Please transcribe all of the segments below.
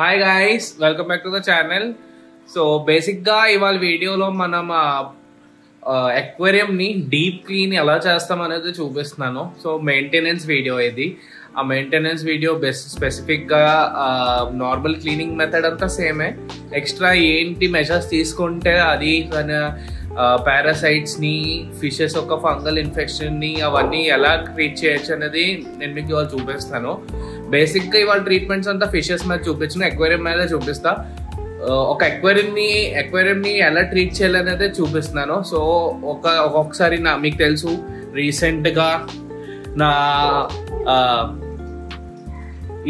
Hi guys, welcome back to the channel. So బేసిక్గా ఇవాళ వీడియోలో మనం అక్వేరియంని డీప్ క్లీన్ ఎలా చేస్తాం అనేది చూపిస్తున్నాను. సో మెయింటెనెన్స్ వీడియో ఇది. ఆ మెయింటెనెన్స్ వీడియో స్పెసిఫిక్గా నార్మల్ క్లీనింగ్ మెథడ్ అంతా సేమే. ఎక్స్ట్రా ఏంటి మెజర్స్ తీసుకుంటే అది పారాసైట్స్ని, ఫిషెస్ యొక్క ఫంగల్ ఇన్ఫెక్షన్ని అవన్నీ ఎలా ట్రీట్ చేయొచ్చు అనేది నేను మీకు ఇవాళ చూపిస్తాను. బేసిక్గా ఇవాళ ట్రీట్మెంట్స్ అంతా ఫిషెస్ మీద చూపించిన, అక్వేరియం మీద చూపిస్తా. ఒక అక్వేరియంని ఎలా ట్రీట్ చేయాలనేది చూపిస్తున్నాను. సో ఒక్కొక్కసారి మీకు తెలుసు, రీసెంట్గా నా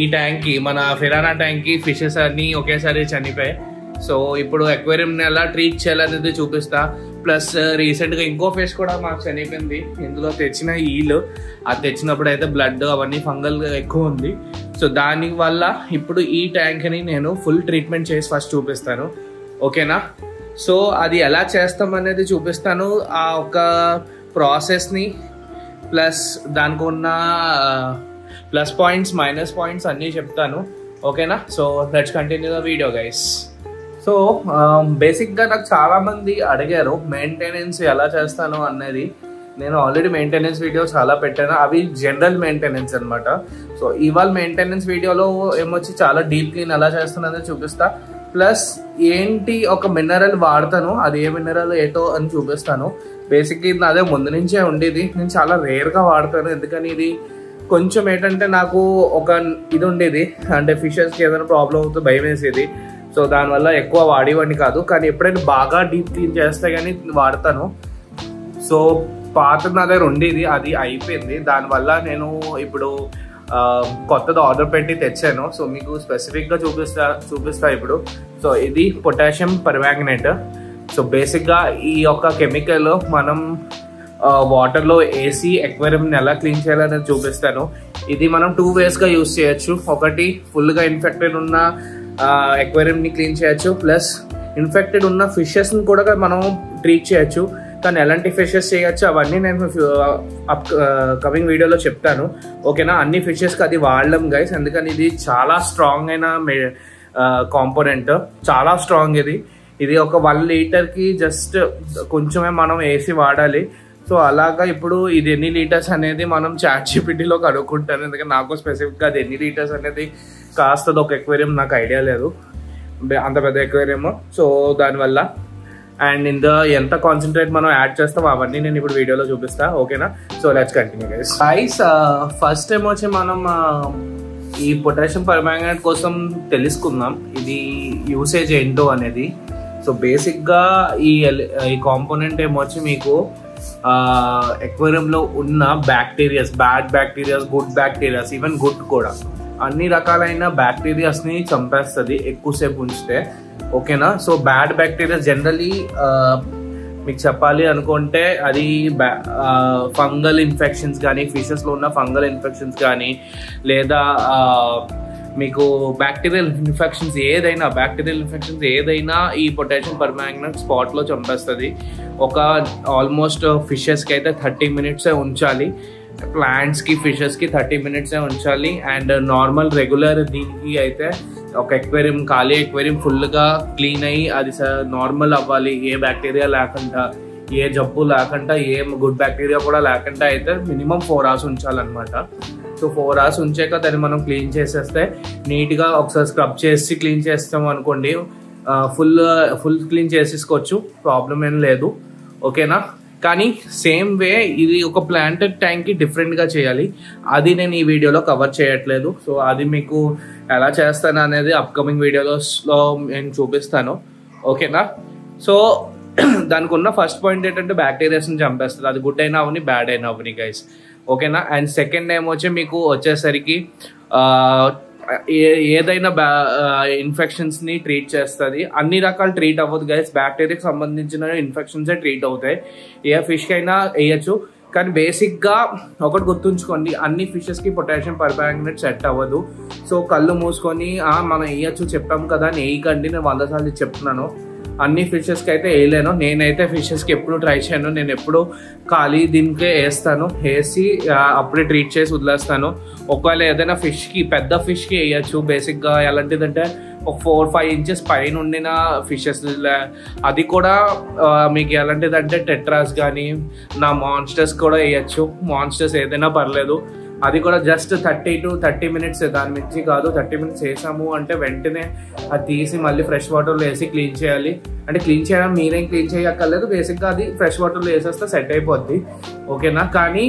ఈ ట్యాంక్కి, మన ఫిరానా ట్యాంక్కి ఫిషెస్ అన్నీ ఒకేసారి చనిపోయాయి. సో ఇప్పుడు అక్వేరియంని ఎలా ట్రీట్ చేయాలనేది చూపిస్తా. ప్లస్ రీసెంట్గా ఇంకో ఫిష్ కూడా మాకు చనిపోయింది. ఇందులో తెచ్చిన ఈలు, అది తెచ్చినప్పుడు అయితే బ్లడ్ అవన్నీ ఫంగల్ ఎక్కువ ఉంది. సో దానివల్ల ఇప్పుడు ఈ ట్యాంక్ని నేను ఫుల్ ట్రీట్మెంట్ చేసి ఫస్ట్ చూపిస్తాను, ఓకేనా? సో అది ఎలా చేస్తాం అనేది చూపిస్తాను, ఆ ఒక ప్రాసెస్ని, ప్లస్ దానికి ఉన్న ప్లస్ పాయింట్స్, మైనస్ పాయింట్స్ అన్నీ చెప్తాను, ఓకేనా? So let's continue the video guys. So బేసిక్గా నాకు చాలామంది అడిగారు మెయింటెనెన్స్ ఎలా చేస్తాను అనేది. నేను ఆల్రెడీ మెయింటెనెన్స్ వీడియో చాలా పెట్టాను, అవి జనరల్ మెయింటెనెన్స్ అనమాట. సో ఇవాళ మెయింటెనెన్స్ వీడియోలో ఏమొచ్చి చాలా డీప్ క్లీన్ ఎలా చేస్తాను అనేది చూపిస్తా. ప్లస్ ఏంటి ఒక మినరల్ వాడతాను, అది ఏ మినరల్ ఏటో అని చూపిస్తాను. బేసిక్గా ఇది అదే ముందు నుంచే ఉండేది, నేను చాలా రేర్గా వాడతాను. ఎందుకని ఇది కొంచెం ఏంటంటే నాకు ఒక ఇది ఉండేది, అంటే ఫిషెస్కి ఏదైనా ప్రాబ్లం అవుతుందో భయం వేసేది. సో దానివల్ల ఎక్కువ వాడేవాడిని కాదు, కానీ ఎప్పుడైనా బాగా డీప్ క్లీన్ చేస్తే కానీ వాడతాను. సో పాత నా దగ్గర ఉండేది, అది అయిపోయింది. దానివల్ల నేను ఇప్పుడు కొత్తది ఆర్డర్ పెట్టి తెచ్చాను. సో మీకు స్పెసిఫిక్గా చూపిస్తా ఇప్పుడు. సో ఇది పొటాషియం పర్మాంగనేట్. సో బేసిక్గా ఈ యొక్క కెమికల్ మనం వాటర్లో వేసి అక్వేరియంని ఎలా క్లీన్ చేయాలనేది చూపిస్తాను. ఇది మనం 2 వేస్గా యూజ్ చేయొచ్చు. ఒకటి ఫుల్గా ఇన్ఫెక్టెడ్ ఉన్న అక్వేరియంని క్లీన్ చేయొచ్చు, ప్లస్ ఇన్ఫెక్టెడ్ ఉన్న ఫిషెస్ని కూడా మనం ట్రీట్ చేయొచ్చు. కానీ ఎలాంటి ఫిషెస్ చేయొచ్చు అవన్నీ నేను కమింగ్ వీడియోలో చెప్తాను, ఓకేనా? అన్ని ఫిషెస్కి అది వాడలేం గైస్, ఎందుకని ఇది చాలా స్ట్రాంగ్ అయిన కాంపోనెంట్, చాలా స్ట్రాంగ్. ఇది ఒక 1 లీటర్కి జస్ట్ కొంచెమే మనం వేసి వాడాలి. సో అలాగా ఇప్పుడు ఇది ఎన్ని లీటర్స్ అనేది మనం ChatGPTలో కనుక్కుంటాను, ఎందుకంటే నాకు స్పెసిఫిక్గా అది ఎన్ని లీటర్స్ అనేది కాస్తుంది ఒక అక్వేరియం నాకు ఐడియా లేదు, అంత పెద్ద అక్వేరియం. సో దానివల్ల అండ్ ఎంత కాన్సన్ట్రేట్ మనం యాడ్ చేస్తాం అవన్నీ నేను ఇప్పుడు వీడియోలో చూపిస్తా, ఓకేనా? So let's continue guys. First time వచ్చి మనం ఈ పొటాషియం పర్మాంగనేట్ కోసం తెలుసుకుందాం, ఇది యూసేజ్ ఏంటో అనేది. సో బేసిక్గా ఈ కాంపోనెంట్ ఏమొచ్చి మీకు అక్వేరియంలో ఉన్న bacterias, bad bacterias, good bacterias, even good కూడా, అన్ని రకాలైన బ్యాక్టీరియాస్ని చంపేస్తుంది ఎక్కువసేపు ఉంచితే, ఓకేనా? సో బ్యాడ్ బ్యాక్టీరియాస్ జనరలీ మీకు చెప్పాలి అనుకుంటే అది ఫంగల్ ఇన్ఫెక్షన్స్ కానీ, ఫిషెస్లో ఉన్న ఫంగల్ ఇన్ఫెక్షన్స్ కానీ, లేదా మీకు బ్యాక్టీరియల్ ఇన్ఫెక్షన్స్ ఏదైనా ఈ పొటాషియం పర్మాంగనేట్ స్పాట్లో చంపేస్తుంది. ఒక ఆల్మోస్ట్ ఫిషెస్కి అయితే 30 మినిట్సే ఉంచాలి, ప్లాంట్స్కి, ఫిషెస్కి 30 మినిట్సే ఉంచాలి. అండ్ నార్మల్ రెగ్యులర్ దీనికి అయితే ఒక అక్వేరియం, ఖాళీ అక్వేరియం ఫుల్గా క్లీన్ అయ్యి అది నార్మల్ అవ్వాలి, ఏ బ్యాక్టీరియా లేకుండా, ఏ జబ్బు లేకుండా, ఏ గుడ్ బ్యాక్టీరియా కూడా లేకుండా అయితే మినిమం 4 అవర్స్ ఉంచాలన్నమాట. సో 4 అవర్స్ ఉంచాక దాన్ని మనం క్లీన్ చేసేస్తే, నీట్గా ఒకసారి స్క్రబ్ చేసి క్లీన్ చేస్తాం అనుకోండి, ఫుల్ క్లీన్ చేసేసుకోవచ్చు, ప్రాబ్లం ఏం లేదు, ఓకేనా? కానీ సేమ్ వే ఇది ఒక ప్లాంటెడ్ ట్యాంక్కి డిఫరెంట్గా చేయాలి, అది నేను ఈ వీడియోలో కవర్ చేయట్లేదు. సో అది మీకు ఎలా చేస్తాను అనేది అప్కమింగ్ వీడియోలో నేను చూపిస్తాను, ఓకేనా? సో దానికి ఉన్న ఫస్ట్ పాయింట్ ఏంటంటే బ్యాక్టీరియాస్ని చంపేస్తుంది, అది గుడ్ అయినా అవని, బ్యాడ్ అయినా అవని గైస్, ఓకేనా? అండ్ సెకండ్ ఏమొచ్చి మీకు వచ్చేసరికి ఏదైనా ఇన్ఫెక్షన్స్ని ట్రీట్ చేస్తుంది. అన్ని రకాలు ట్రీట్ అవ్వదు గైస్, బ్యాక్టీరియాకి సంబంధించిన ఇన్ఫెక్షన్సే ట్రీట్ అవుతాయి. ఏ ఫిష్కి అయినా వేయచ్చు, కానీ బేసిక్గా ఒకటి గుర్తుంచుకోండి, అన్ని ఫిషెస్కి పొటాషియం పర్మాంగనేట్ సెట్ అవ్వదు. సో కళ్ళు మూసుకొని మనం వేయచ్చు చెప్పాం కదా అని వేయకండి, నేను 100 సార్లు చెప్తున్నాను. అన్ని ఫిషెస్కి అయితే వేయలేను. నేనైతే ఫిషెస్కి ఎప్పుడు ట్రై చేయను. నేను ఎప్పుడు ఖాళీ దీనికే వేస్తాను, వేసి అప్పుడే ట్రీట్ చేసి వదిలేస్తాను. ఒకవేళ ఏదైనా ఫిష్కి, పెద్ద ఫిష్కి వేయచ్చు. బేసిక్గా ఎలాంటిదంటే ఒక 4-5 ఇంచెస్ పైన ఉండిన ఫిషెస్, అది కూడా మీకు ఎలాంటిదంటే టెట్రాస్ కానీ నా మాన్స్టర్స్ కూడా వేయచ్చు. మాన్స్టర్స్ ఏదైనా పర్లేదు. అది కూడా జస్ట్ 30 to 30 minutes, దాని మించి కాదు. 30 minutes వేసాము అంటే వెంటనే అది తీసి మళ్ళీ ఫ్రెష్ వాటర్లో వేసి క్లీన్ చేయాలి. అంటే క్లీన్ చేయడం మీరేం క్లీన్ చేయక్కర్లేదు, బేసిక్గా అది ఫ్రెష్ వాటర్లో వేసేస్తే సెట్ అయిపోద్ది, ఓకేనా. కానీ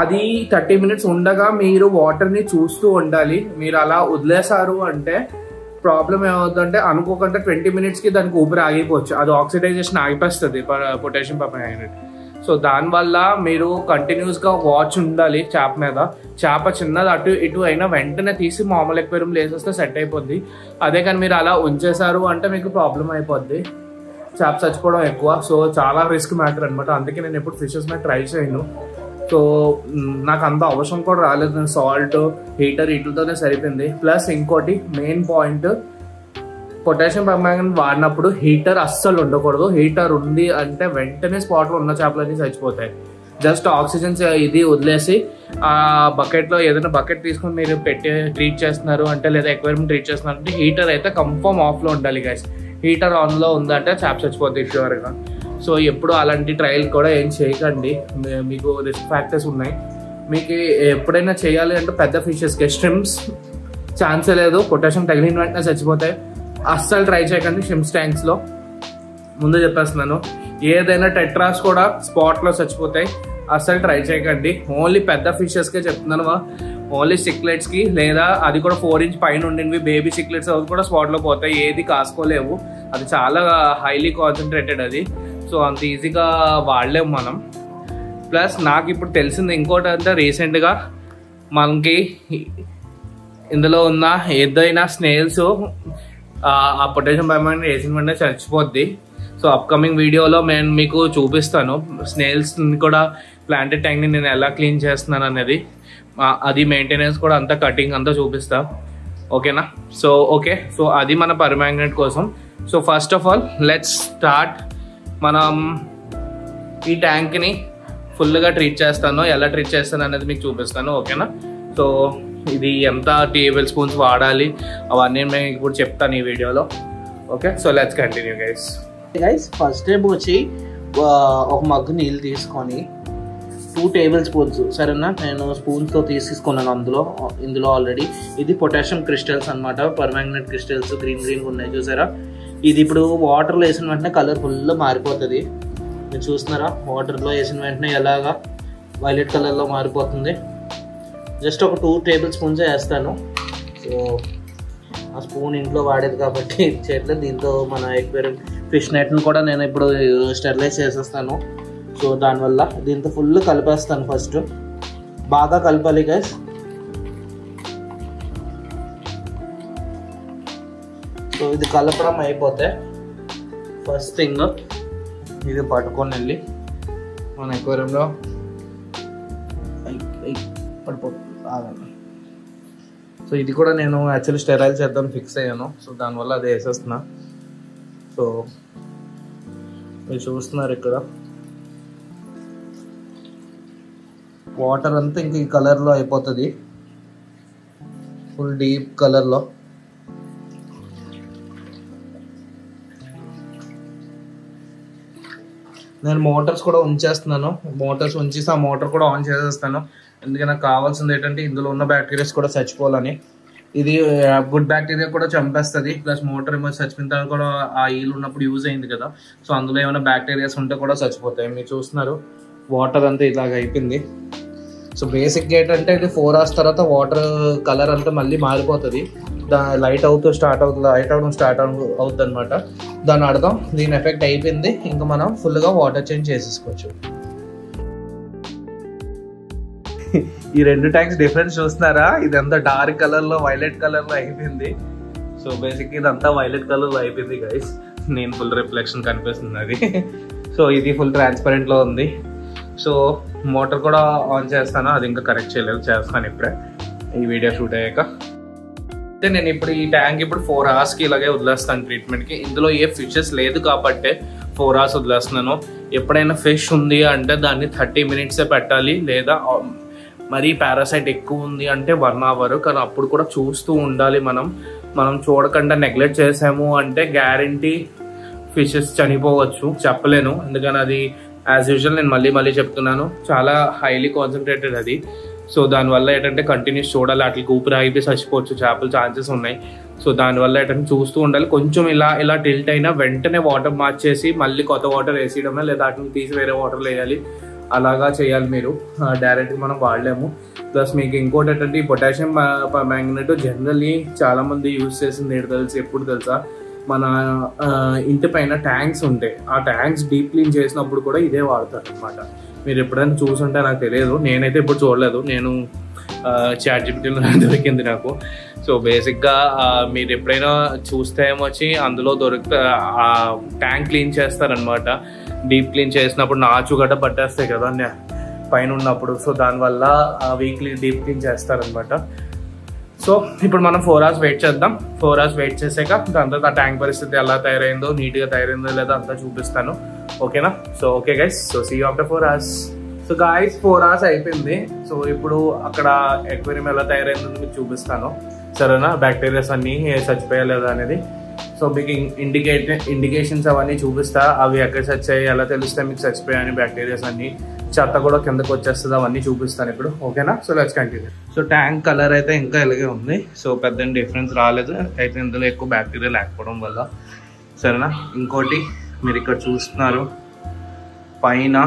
అది 30 minutes ఉండగా మీరు వాటర్ని చూస్తూ ఉండాలి. మీరు అలా వదిలేసారు అంటే ప్రాబ్లం ఏమవుతుందంటే అనుకోకుండా 20 minutesకి దానికి ఊపిరి ఆగిపోవచ్చు. అది ఆక్సిడైజేషన్ ఆగిపోతుంది పొటాషియం పర్మాంగనేట్. సో దానివల్ల మీరు కంటిన్యూస్గా వాచ్ ఉండాలి చేప మీద. చేప చిన్నది అటు ఇటు అయినా వెంటనే తీసి మామూలు ఎక్వేరియంలో వేసేస్తే సెట్ అయిపోద్ది. అదే కానీ మీరు అలా ఉంచేశారు అంటే మీకు ప్రాబ్లం అయిపోద్ది, చేప చచ్చిపోవడం ఎక్కువ. సో చాలా రిస్క్ మ్యాటర్ అనమాట. అందుకే నేను ఎప్పుడు ఫిషెస్ మీద ట్రై చేయను. సో నాకు అంత అవసరం కూడా రాలేదు. నేను సాల్ట్, హీటర్ వీటితోనే సరిపోయింది. ప్లస్ ఇంకోటి మెయిన్ పాయింట్, పొటాషియం పర్మాంగనేట్ వాడినప్పుడు హీటర్ అస్సలు ఉండకూడదు. హీటర్ ఉంది అంటే వెంటనే స్పాట్లో ఉన్న చేపలన్నీ చచ్చిపోతాయి. జస్ట్ ఆక్సిజన్ ఇది వదిలేసి ఆ బకెట్లో ఏదైనా బకెట్ తీసుకొని మీరు పెట్టి ట్రీట్ చేస్తున్నారు అంటే, లేదా ఎక్వేరియం ట్రీట్ చేస్తున్నారు అంటే హీటర్ అయితే కన్ఫర్మ్ ఆఫ్లో ఉండాలి గైస్. హీటర్ ఆన్లో ఉందంటే చేప చచ్చిపోతుంది ష్యూర్గా. సో ఎప్పుడు అలాంటి ట్రయల్ కూడా ఏం చేయకండి, మీకు రిస్క్ ఫ్యాక్టర్స్ ఉన్నాయి. మీకు ఎప్పుడైనా చేయాలి అంటే పెద్ద ఫిషెస్కి, స్ట్రిమ్స్ ఛాన్సే లేదు, పొటాషియం తగిలిన వెంటనే చచ్చిపోతాయి. అస్సలు ట్రై చేయకండి షిమ్స్ ట్యాంక్స్లో, ముందు చెప్పేస్తున్నాను. ఏదైనా టెట్రాస్ కూడా స్పాట్లో చచ్చిపోతాయి, అస్సలు ట్రై చేయకండి. ఓన్లీ పెద్ద ఫిషెస్కే చెప్తున్నాను, ఓన్లీ సిక్లెట్స్కి, లేదా అది కూడా 4 inch పైన ఉండినవి బేబీ సిక్లెట్స్ అవి కూడా స్పాట్లో పోతాయి. ఏది కాసుకోలేవు, అది చాలా హైలీ కాన్సన్ట్రేటెడ్ అది. సో అంత ఈజీగా వాడలేము మనం. ప్లస్ నాకు ఇప్పుడు తెలిసింది ఇంకోటి అంటే, రీసెంట్గా మనకి ఇందులో ఉన్న ఏదైనా స్నేల్స్ ఆ పొటాషియం పర్మాంగనేట్ వేసిన వెంటనే చచ్చిపోద్ది. సో అప్కమింగ్ వీడియోలో నేను మీకు చూపిస్తాను స్నేల్స్ని కూడా, ప్లాంటెడ్ ట్యాంక్ని నేను ఎలా క్లీన్ చేస్తున్నాను అనేది. అది మెయింటెనెన్స్ కూడా అంతా, కటింగ్ అంతా చూపిస్తా, ఓకేనా. సో ఓకే, సో అది మన పర్మాంగనేట్ కోసం. So first of all let's start. మనం ఈ ట్యాంక్ని ఫుల్గా ట్రీట్ చేస్తాను, ఎలా ట్రీట్ చేస్తాను అనేది మీకు చూపిస్తాను, ఓకేనా. సో ఇది ఎంత టేబుల్ స్పూన్స్ వాడాలి అవన్నీ నేను ఇప్పుడు చెప్తాను ఈ వీడియోలో, okay. So let's continue guys. First step వచ్చి ఒక మగ్గు నీళ్ళు తీసుకొని 2 tablespoons, సరేనా. నేను స్పూన్స్తో తీసుకున్నాను. ఇందులో ఆల్రెడీ ఇది పొటాషియం క్రిస్టల్స్ అనమాట, పర్మాంగనేట్ క్రిస్టల్స్ గ్రీన్ ఉన్నాయి చూసారా. ఇది ఇప్పుడు వాటర్లో వేసిన వెంటనే కలర్ ఫుల్ మారిపోతుంది. మీరు చూస్తున్నారా, వాటర్లో వేసిన వెంటనే ఎలాగా వైలెట్ కలర్లో మారిపోతుంది. జస్ట్ ఒక 2 tablespoons వేస్తాను. సో ఆ స్పూన్ ఇంట్లో వాడేది కాబట్టి చేయట్లేదు. దీంతో మన ఎక్వేరియం ఫిష్ నెట్ని కూడా నేను ఇప్పుడు స్టెరిలైజ్ చేసేస్తాను. సో దానివల్ల దీంతో ఫుల్ కలిపేస్తాను. ఫస్ట్ బాగా కలపాలి గైస్. సో ఇది కలపడం అయిపోతే ఫస్ట్ థింగ్ ఇది పట్టుకొని వెళ్ళి మన ఎక్వేరియంలో పడిపోతుంది. సో ఇది కూడా నేను యాక్చువల్లీ స్టెరైల్ చేద్దాం ఫిక్స్ అయ్యాను. సో దానివల్ల అది వేసేస్తున్నా. సో మీరు చూస్తున్నారు ఇక్కడ వాటర్ అంతా ఇంక ఈ కలర్లో అయిపోతుంది, ఫుల్ డీప్ కలర్లో. నేను మోటార్స్ కూడా ఉంచేస్తున్నాను. మోటార్స్ ఉంచేసి ఆ మోటార్ కూడా ఆన్ చేసేస్తాను. ఎందుకంటే నాకు కావాల్సింది ఏంటంటే ఇందులో ఉన్న బ్యాక్టీరియాస్ కూడా చచ్చిపోవాలని. ఇది గుడ్ బ్యాక్టీరియా కూడా చంపేస్తుంది. ప్లస్ మోటార్ ఏమో చచ్చిపోయిన తర్వాత కూడా ఆ ఈల్ ఉన్నప్పుడు యూజ్ అయింది కదా, సో అందులో ఏమైనా బ్యాక్టీరియాస్ ఉంటే కూడా చచ్చిపోతాయి. మీరు చూస్తున్నారు వాటర్ అంతా ఇలాగ అయిపోయింది. సో బేసిక్గా ఏంటంటే ఇది 4 hours తర్వాత వాటర్ కలర్ అంతా మళ్ళీ మారిపోతుంది. లైట్ స్టార్ట్ అవుతుంది అనమాట. దాని అర్థం దీని ఎఫెక్ట్ అయిపోయింది, ఇంకా మనం ఫుల్గా వాటర్ చేంజ్ చేసేసుకోవచ్చు. ఈ 2 ట్యాంక్స్ డిఫరెన్స్ చూస్తున్నారా, ఇదంతా డార్క్ కలర్లో వైలెట్ కలర్లో అయిపోయింది. సో బేసిక్గా ఇదంతా వైలెట్ కలర్లో అయిపోయింది గైస్. నేను ఫుల్ రిఫ్లెక్షన్ కనిపిస్తుంది అది. సో ఇది ఫుల్ ట్రాన్స్పరెంట్లో ఉంది. సో మోటార్ కూడా ఆన్ చేస్తాను, అది ఇంకా కరెక్ట్ చేయలేదు, చేస్తాను ఇప్పుడే ఈ వీడియో షూట్ అయ్యాక. అయితే నేను ఇప్పుడు ఈ ట్యాంక్ ఇప్పుడు 4 hours ఇలాగే వదిలేస్తాను ట్రీట్మెంట్కి. ఇందులో ఏ ఫిషెస్ లేదు కాబట్టి 4 hours వదిలేస్తున్నాను. ఎప్పుడైనా ఫిష్ ఉంది అంటే దాన్ని 30 minutes పెట్టాలి, లేదా మరీ పారాసైట్ ఎక్కువ ఉంది అంటే 1 hour. కానీ అప్పుడు కూడా చూస్తూ ఉండాలి. మనం చూడకుండా నెగ్లెక్ట్ చేసాము అంటే గ్యారంటీ ఫిషెస్ చనిపోవచ్చు, చెప్పలేను. ఎందుకని అది యాజ్ యూజువల్ నేను మళ్ళీ చెప్తున్నాను, చాలా హైలీ కాన్సన్ట్రేటెడ్ అది. సో దానివల్ల ఏంటంటే కంటిన్యూస్ చూడాలి, వాటికి ఊపిరి ఆగిపోయి చచ్చిపోవచ్చు, చేపలు ఛాన్సెస్ ఉన్నాయి. సో దానివల్ల ఏంటంటే చూస్తూ ఉండాలి. కొంచెం ఇలా టిల్ట్ అయినా వెంటనే వాటర్ మార్చేసి మళ్ళీ కొత్త వాటర్ వేసేయడమే, లేదా వాటిని తీసి వేరే వాటర్లో వేయాలి. అలాగా చేయాలి మీరు, డైరెక్ట్గా మనం వాడలేము. ప్లస్ మీకు ఇంకోటి ఏంటంటే ఈ పొటాషియం మ్యాంగనేట్ జనరల్లీ చాలామంది యూజ్ చేసింది ఏంటి ఎప్పుడు తెలుసా, మన ఇంటి పైన ట్యాంక్స్ ఉంటాయి, ఆ ట్యాంక్స్ డీప్ క్లీన్ చేసినప్పుడు కూడా ఇదే వాడతారు అనమాట. మీరు ఎప్పుడైనా చూసుంటే నాకు తెలియదు, నేనైతే ఇప్పుడు చూడలేదు, నేను ChatGPTలో దొరికింది నాకు. సో బేసిక్గా మీరు ఎప్పుడైనా చూస్తే ఏమొచ్చి అందులో ఆ ట్యాంక్ క్లీన్ చేస్తారనమాట. డీప్ క్లీన్ చేసినప్పుడు నాచు గడ్డ పట్టేస్తాయి కదా పైన ఉన్నప్పుడు. సో దానివల్ల వీక్లీ డీప్ క్లీన్ చేస్తారనమాట. సో ఇప్పుడు మనం 4 hours వెయిట్ చేద్దాం. 4 hours వెయిట్ చేసాక దాని తర్వాత ఆ ట్యాంక్ పరిస్థితి ఎలా తయారైందో, నీట్గా తయారైందో లేదా అంతా చూపిస్తాను. ఓకేనా? So okay guys, so see you after 4 hours. So guys 4 hours అయిపోయింది. సో ఇప్పుడు అక్కడ ఎక్వేరియం ఎలా తయారైందో మీకు చూపిస్తాను, సరేనా? బ్యాక్టీరియాస్ అన్నీ చచ్చిపోయా లేదా అనేది. సో మీకు ఇండికేషన్స్ అవన్నీ చూపిస్తా, అవి ఎక్కడ చచ్చాయి ఎలా తెలుస్తాయి మీకు చచ్చిపోయాయని బ్యాక్టీరియాస్ అన్నీ. చెత్త కూడా కిందకు వచ్చేస్తుంది, అవన్నీ చూపిస్తాను ఇప్పుడు. ఓకేనా? So let's continue. So tank colour అయితే ఇంకా ఇలాగే ఉంది. సో పెద్ద డిఫరెన్స్ రాలేదు అయితే, ఇందులో ఎక్కువ బ్యాక్టీరియా లేకపోవడం వల్ల, సరేనా? ఇంకోటి మీరు ఇక్కడ చూస్తున్నారు పైన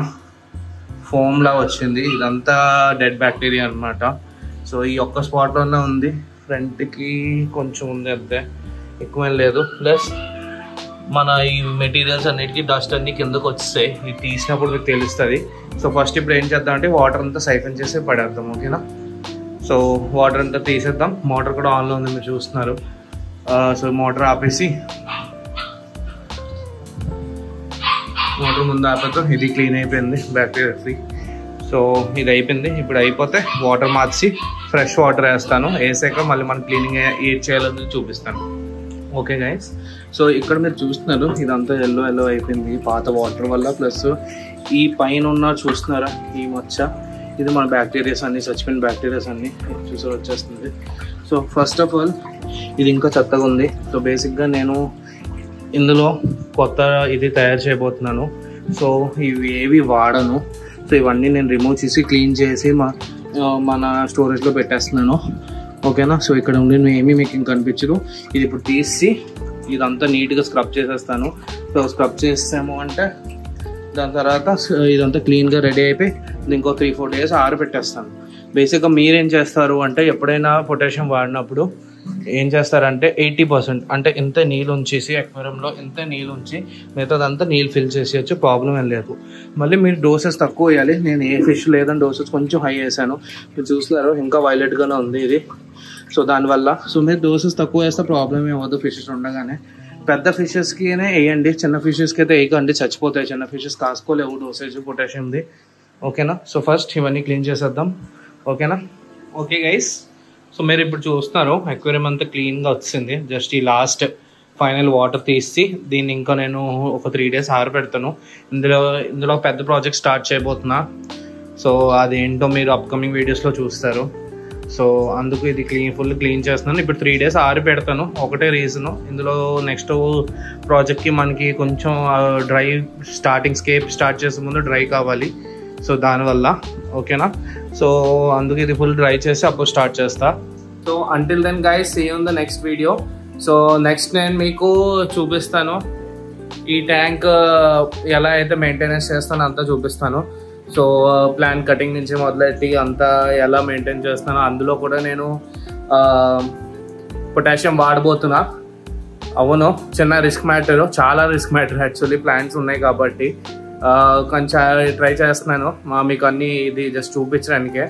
ఫోమ్ లా వచ్చింది, ఇదంతా డెడ్ బ్యాక్టీరియా అనమాట. సో ఈ ఒక్క స్పాట్లోనే ఉంది, ఫ్రంట్కి కొంచెం ఉంది అంతే, ఎక్కువ లేదు. ప్లస్ మన ఈ మెటీరియల్స్ అన్నిటికీ డస్ట్ అన్ని కిందకు వచ్చేస్తాయి, ఇది తీసినప్పుడు మీకు తెలుస్తుంది. సో ఫస్ట్ ఇప్పుడు ఏం చేద్దాం అంటే వాటర్ అంతా సైఫన్ చేసి పడేద్దాం. ఓకేనా? సో వాటర్ అంతా తీసేద్దాం. మోటార్ కూడా ఆన్లో ఉంది, మీరు చూస్తున్నారు. సో మోటార్ ఆపేసి, మోటార్ ముందు ఆపేద్దాం. ఇది క్లీన్ అయిపోయింది, బ్యాక్టీరియా ఫ్రీ. సో ఇది అయిపోయింది. ఇప్పుడు అయిపోతే వాటర్ మార్చి ఫ్రెష్ వాటర్ వేస్తాను. వేసాక మళ్ళీ మనం క్లీనింగ్ ఏం చేయాలని చూపిస్తాను. ఓకే గైస్, సో ఇక్కడ మీరు చూస్తున్నారు ఇదంతా ఎల్లో అయిపోయింది పాత వాటర్ వల్ల. ప్లస్ ఈ పైన ఉన్న చూస్తున్నారా ఈ మచ్చ, ఇది మన బ్యాక్టీరియాస్ అన్ని, చచ్చిపోయిన బ్యాక్టీరియాస్ అన్ని చూసారు వచ్చేస్తుంది. సో ఫస్ట్ ఆఫ్ ఆల్ ఇది ఇంకా చెత్తగా ఉంది. సో బేసిక్గా నేను ఇందులో కొత్త ఇది తయారు చేయబోతున్నాను. సో ఇవి ఏవి వాడను. సో ఇవన్నీ నేను రిమూవ్ చేసి క్లీన్ చేసి మన స్టోరేజ్లో పెట్టేస్తున్నాను. ఓకేనా? సో ఇక్కడ ఉండి ఏమీ మీకు ఇంక కనిపించదు. ఇది ఇప్పుడు తీసి ఇదంతా నీట్గా స్క్రబ్ చేసేస్తాను. సో స్క్రబ్ చేసాము అంటే దాని తర్వాత ఇదంతా క్లీన్గా రెడీ అయిపోయి ఇంకో 3-4 days ఆరబెట్టేస్తాను. బేసిక్గా మీరేం చేస్తారు అంటే ఎప్పుడైనా పొటాషియం వాడినప్పుడు ఏం చేస్తారంటే 80% అంటే ఇంత నీళ్ళు ఉంచేసి అక్వేరియంలో ఇంత నీళ్ళు ఉంచి మిగతాదంతా నీళ్ళు ఫిల్ చేసేయచ్చు, ప్రాబ్లం ఏం లేదు. మళ్ళీ మీరు డోసెస్ తక్కువ వేయాలి. నేను ఏ ఫిష్ లేదని డోసెస్ కొంచెం హై వేసాను, మీరు చూస్తున్నారు ఇంకా వైలెట్గానే ఉంది ఇది. సో దానివల్ల సో మీరు డోసెస్ తక్కువ వేస్తే ప్రాబ్లం ఏమవుతుంది ఫిషెస్ ఉండగానే. పెద్ద ఫిషెస్కినే వేయండి, చిన్న ఫిషెస్కి అయితే వేయకండి, చచ్చిపోతాయి. చిన్న ఫిషెస్ కాసుకోలేవు డోసేజ్ పొటాషియంది. ఓకేనా? సో ఫస్ట్ ఇవన్నీ క్లీన్ చేసేద్దాం. ఓకేనా? ఓకే గైస్, సో మీరు ఇప్పుడు చూస్తున్నారు అక్వేరియం అంతా క్లీన్గా వచ్చింది. జస్ట్ ఈ లాస్ట్ ఫైనల్ వాటర్ తీసి దీన్ని ఇంకా నేను ఒక 3 days ఆరబెడతాను. ఇందులో పెద్ద ప్రాజెక్ట్ స్టార్ట్ చేయబోతున్నా. సో అదేంటో మీరు అప్కమింగ్ వీడియోస్లో చూస్తారు. సో అందుకు ఇది ఫుల్ క్లీన్ చేస్తున్నాను. ఇప్పుడు 3 days ఆరిపెడతాను. ఒకటే రీజను, ఇందులో నెక్స్ట్ ప్రాజెక్ట్కి మనకి కొంచెం డ్రై స్టార్ట్ చేసే ముందు డ్రై కావాలి. సో దానివల్ల ఓకేనా? సో అందుకు ఇది ఫుల్ డ్రై చేసి అప్పుడు స్టార్ట్ చేస్తా. So until then guys, see you in the next video. So next నేను మీకు చూపిస్తాను ఈ ట్యాంక్ ఎలా అయితే మెయింటెనెన్స్ చేస్తానో అంతా చూపిస్తాను. సో ప్లాంట్ కటింగ్ నుంచి మొదలెట్టి అంతా ఎలా మెయింటైన్ చేస్తానో, అందులో కూడా నేను పొటాషియం వాడబోతున్నా. అవును, చిన్న రిస్క్ మ్యాటర్, చాలా రిస్క్ మ్యాటర్ యాక్చువల్లీ, ప్లాంట్స్ ఉన్నాయి కాబట్టి కొంచెం ట్రై చేస్తున్నాను మీకు అన్నీ ఇది జస్ట్ చూపించడానికే.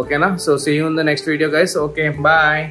ఓకేనా? So see you in the next video guys. Okay, bye.